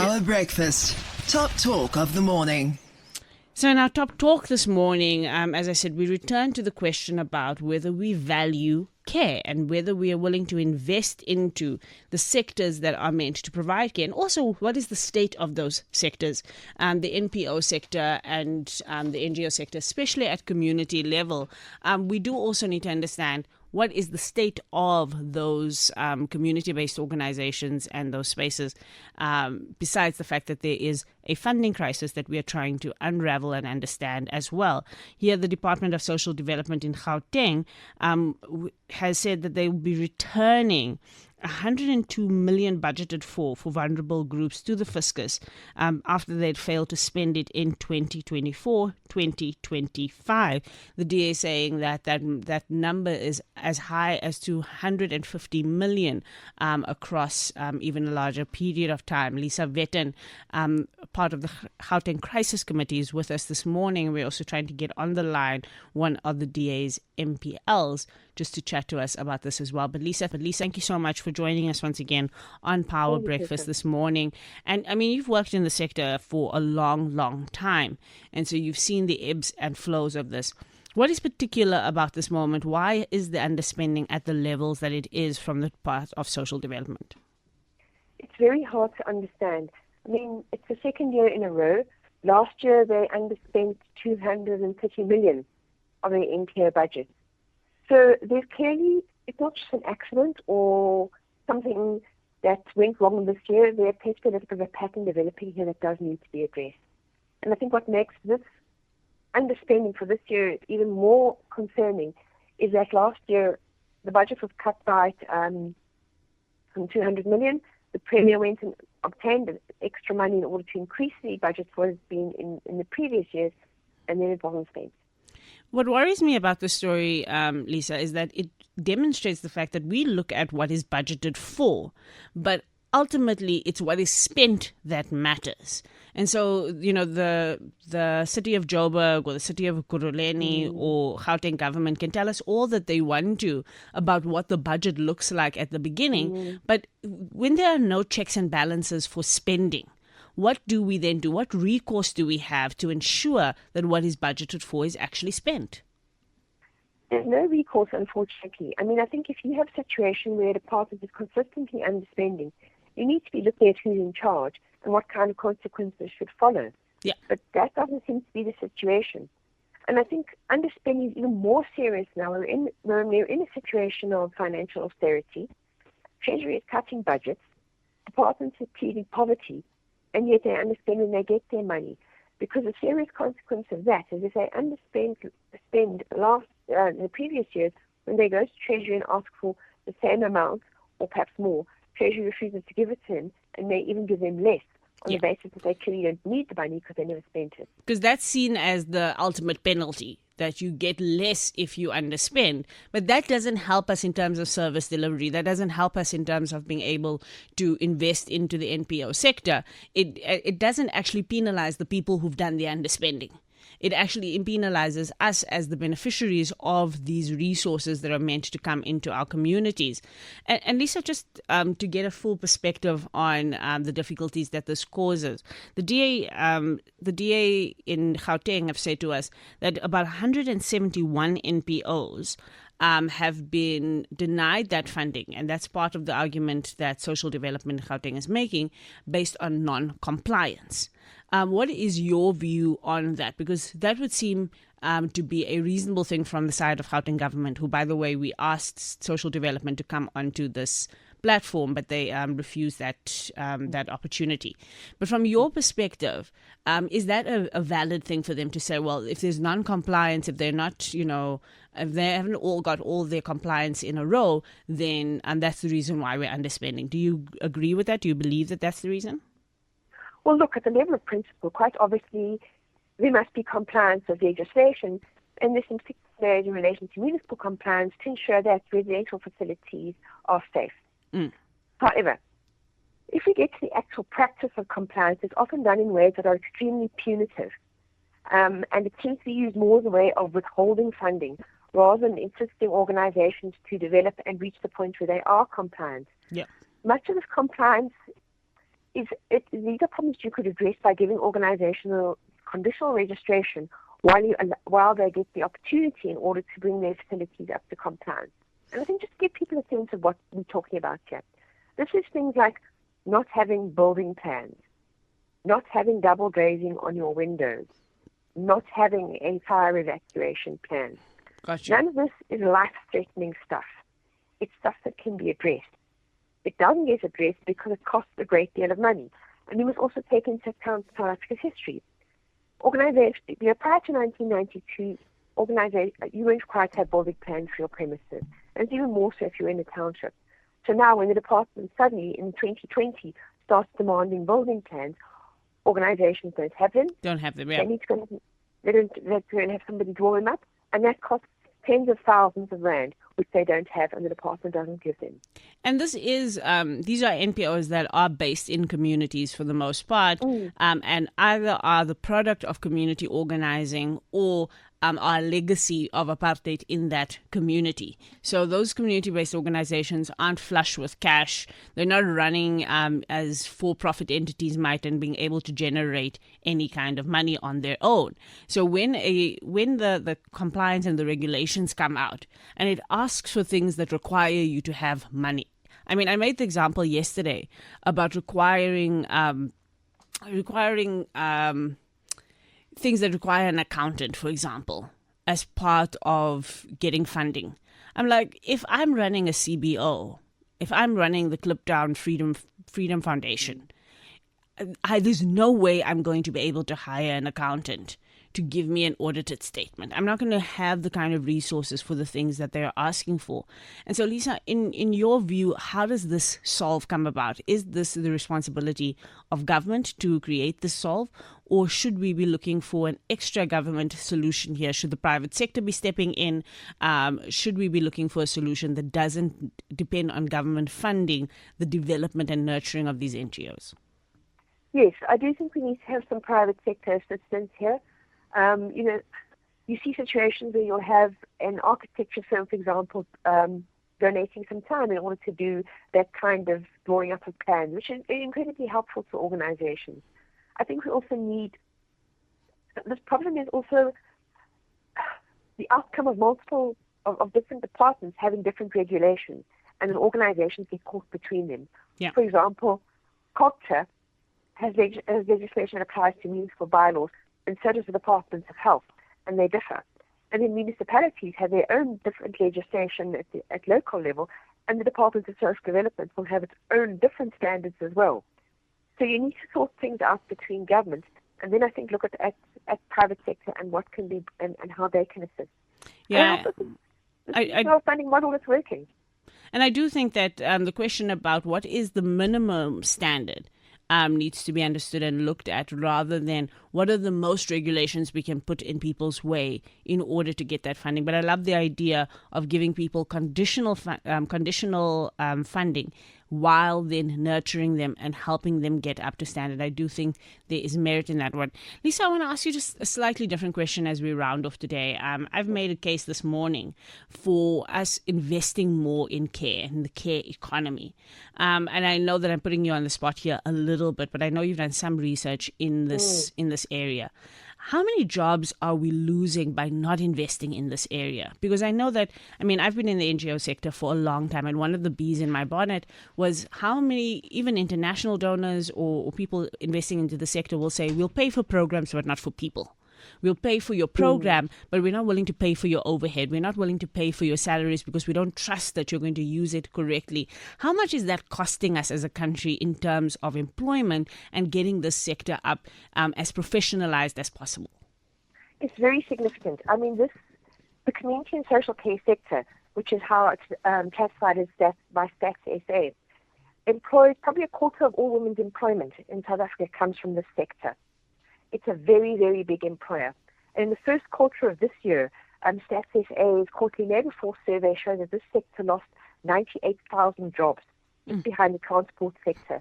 Power Breakfast. Top talk of the morning. So in our top talk this morning, as I said, we return to the question about whether we value care and whether we are willing to invest into the sectors that are meant to provide care. And also, what is the state of those sectors, the NPO sector and the NGO sector, especially at community level. We do also need to understand what is the state of those community-based organizations and those spaces, besides the fact that there is a funding crisis that we are trying to unravel and understand as well. Here, the Department of Social Development in Gauteng has said that they will be returning 102 million budgeted for vulnerable groups to the fiscus after they'd failed to spend it in 2024-2025. The DA saying that number is as high as 250 million across even a larger period of time. Lisa Vetten, part of the Gauteng Crisis Committee, is with us this morning. We're also trying to get on the line one of the DA's NPLs just to chat to us about this as well. But Lisa, thank you so much for joining us once again on Power Breakfast this morning. And I mean, you've worked in the sector for a long time, and so you've seen the ebbs and flows of this. What is particular about this moment? Why is the underspending at the levels that it is from the part of social development? It's very hard to understand. I mean, it's the second year in a row. Last year, they underspent 230 million of their NPO budget. So there's clearly, it's not just an accident or something that went wrong this year. There appears to be a little bit of a pattern developing here that does need to be addressed. And I think what makes this underspending for this year even more concerning is that last year the budget was cut by some 200 million. The Premier went and obtained extra money in order to increase the budget for what has been in the previous years, and then it wasn't spent. What worries me about the story, Lisa, is that it demonstrates the fact that we look at what is budgeted for, but ultimately it's what is spent that matters. And so, you know, the city of Joburg or the city of Kuruleni or Gauteng government can tell us all that they want to about what the budget looks like at the beginning. But when there are no checks and balances for spending, what do we then do? What recourse do we have to ensure that what is budgeted for is actually spent? There's no recourse, unfortunately. I mean, I think if you have a situation where a department is consistently underspending, you need to be looking at who's in charge and what kind of consequences should follow. Yeah. But that doesn't seem to be the situation. And I think underspending is even more serious now. We're in a situation of financial austerity. Treasury is cutting budgets. Departments are pleading poverty. And yet they underspend and they get their money. Because the serious consequence of that is if they spend in the previous years, when they go to Treasury and ask for the same amount or perhaps more, Treasury refuses to give it to them and may even give them less on the basis that they clearly don't need the money because they never spent it. Because that's seen as the ultimate penalty, that you get less if you underspend. But that doesn't help us in terms of service delivery. That doesn't help us in terms of being able to invest into the NPO sector. It doesn't actually penalize the people who've done the underspending. It actually penalizes us as the beneficiaries of these resources that are meant to come into our communities. And Lisa, just to get a full perspective on the difficulties that this causes, the DA in Gauteng have said to us that about 171 NPOs have been denied that funding. And that's part of the argument that Social Development Gauteng is making based on non-compliance. What is your view on that? Because that would seem to be a reasonable thing from the side of Gauteng government, who, by the way, we asked Social Development to come onto this platform, but they refused that opportunity. But from your perspective, is that a valid thing for them to say, well, if there's non-compliance, if they're not, if they haven't all got all their compliance in a row, then that's the reason why we're underspending? Do you agree with that? Do you believe that that's the reason? Well, look, at the level of principle, quite obviously, there must be compliance with legislation, and this in particular in relation to municipal compliance to ensure that residential facilities are safe. However, if we get to the actual practice of compliance, it's often done in ways that are extremely punitive, and it seems to be used more as a way of withholding funding rather than assisting organizations to develop and reach the point where they are compliant. Yeah. Much of this compliance these are problems you could address by giving organizational conditional registration while they get the opportunity in order to bring their facilities up to compliance. And I think just give people a sense of what we're talking about here. This is things like not having building plans, not having double glazing on your windows, not having a fire evacuation plan. Gotcha. None of this is life-threatening stuff. It's stuff that can be addressed. It doesn't get addressed because it costs a great deal of money. And we must also take into account South Africa's history. Organizations, prior to 1992, you weren't required to have building plans for your premises. And it's even more so if you're in a township. So now when the department suddenly in 2020 starts demanding building plans, organizations don't have them. Don't have them, yeah. They're going to have somebody draw them up, and that costs tens of thousands of rand, which they don't have, and the department doesn't give them. And this is these are NPOs that are based in communities for the most part, and either are the product of community organizing or are a legacy of apartheid in that community. So those community-based organizations aren't flush with cash. They're not running as for-profit entities might and being able to generate any kind of money on their own. So when the compliance and the regulations come out and it asks for things that require you to have money. I mean, I made the example yesterday about requiring things that require an accountant, for example, as part of getting funding. I'm like, if I'm running a CBO, if I'm running the Kliptown Freedom Foundation, there's no way I'm going to be able to hire an accountant to give me an audited statement. I'm not going to have the kind of resources for the things that they're asking for. And so, Lisa, in your view, how does this solve come about? Is this the responsibility of government to create this solve? Or should we be looking for an extra government solution here? Should the private sector be stepping in? Should we be looking for a solution that doesn't depend on government funding the development and nurturing of these NGOs? Yes, I do think we need to have some private sector assistance here. You see situations where you'll have an architecture firm, for example, donating some time in order to do that kind of drawing up of plans, which is incredibly helpful to organizations. I think we also need, this problem is also the outcome of multiple, of different departments having different regulations, and then organizations get caught between them. Yeah. For example, culture has legislation that applies to municipal bylaws, and so does the Department of Health, and they differ. And then municipalities have their own different legislation at local level, and the Department of Social Development will have its own different standards as well. So you need to sort things out between governments, and then I think look at private sector and what can be and how they can assist. Yeah, It's a funding model that's working. And I do think that the question about what is the minimum standard needs to be understood and looked at, rather than what are the most regulations we can put in people's way in order to get that funding. But I love the idea of giving people conditional funding while then nurturing them and helping them get up to standard. I do think there is merit in that one. Lisa, I want to ask you just a slightly different question as we round off today. I've made a case this morning for us investing more in care and the care economy. And I know that I'm putting you on the spot here a little bit, but I know you've done some research in this area. How many jobs are we losing by not investing in this area? Because I know that, I've been in the NGO sector for a long time, and one of the bees in my bonnet was how many, even international donors or people investing into the sector will say, we'll pay for programs, but not for people. We'll pay for your program, but we're not willing to pay for your overhead. We're not willing to pay for your salaries because we don't trust that you're going to use it correctly. How much is that costing us as a country in terms of employment and getting this sector up as professionalized as possible? It's very significant. The community and social care sector, which is how it's classified as by Stats SA, employs probably a quarter of all women's employment in South Africa comes from this sector. It's a very, very big employer. And in the first quarter of this year, Stats SA's quarterly labour force survey showed that this sector lost 98,000 jobs behind the transport sector.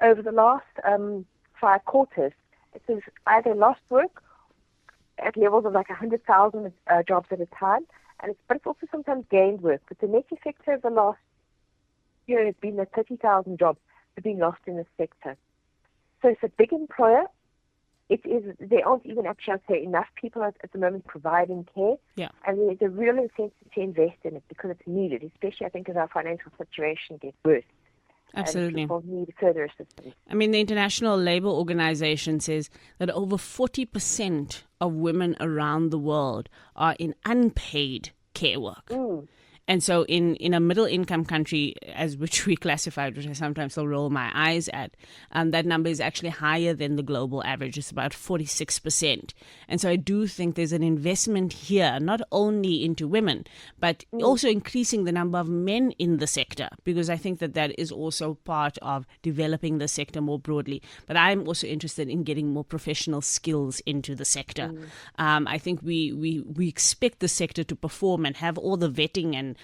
Over the last 5 quarters, it has either lost work at levels of like 100,000 jobs at a time, but it's also sometimes gained work. But the net effect over the last year has been that 30,000 jobs have been lost in this sector. So it's a big employer. There aren't even actually, I'd say, enough people at the moment providing care. Yeah. And there's a real incentive to invest in it because it's needed, especially I think as our financial situation gets worse. Absolutely. And people need further assistance. I mean, the International Labour Organization says that over 40% of women around the world are in unpaid care work. And so in a middle-income country, as which we classified, which I sometimes still roll my eyes at, that number is actually higher than the global average. It's about 46%. And so I do think there's an investment here, not only into women, but also increasing the number of men in the sector, because I think that is also part of developing the sector more broadly. But I'm also interested in getting more professional skills into the sector. I think we expect the sector to perform and have all the vetting and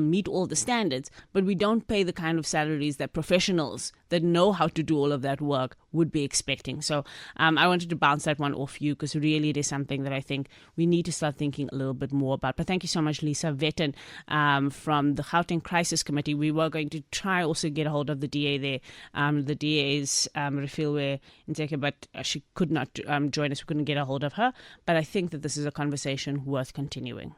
meet all the standards, but we don't pay the kind of salaries that professionals that know how to do all of that work would be expecting. So I wanted to bounce that one off you because really it is something that I think we need to start thinking a little bit more about. But thank you so much, Lisa Vetten from the Gauteng Crisis Committee. We were going to try also get a hold of the DA there. The DA's Refilwe Nteke, but she could not join us. We couldn't get a hold of her. But I think that this is a conversation worth continuing.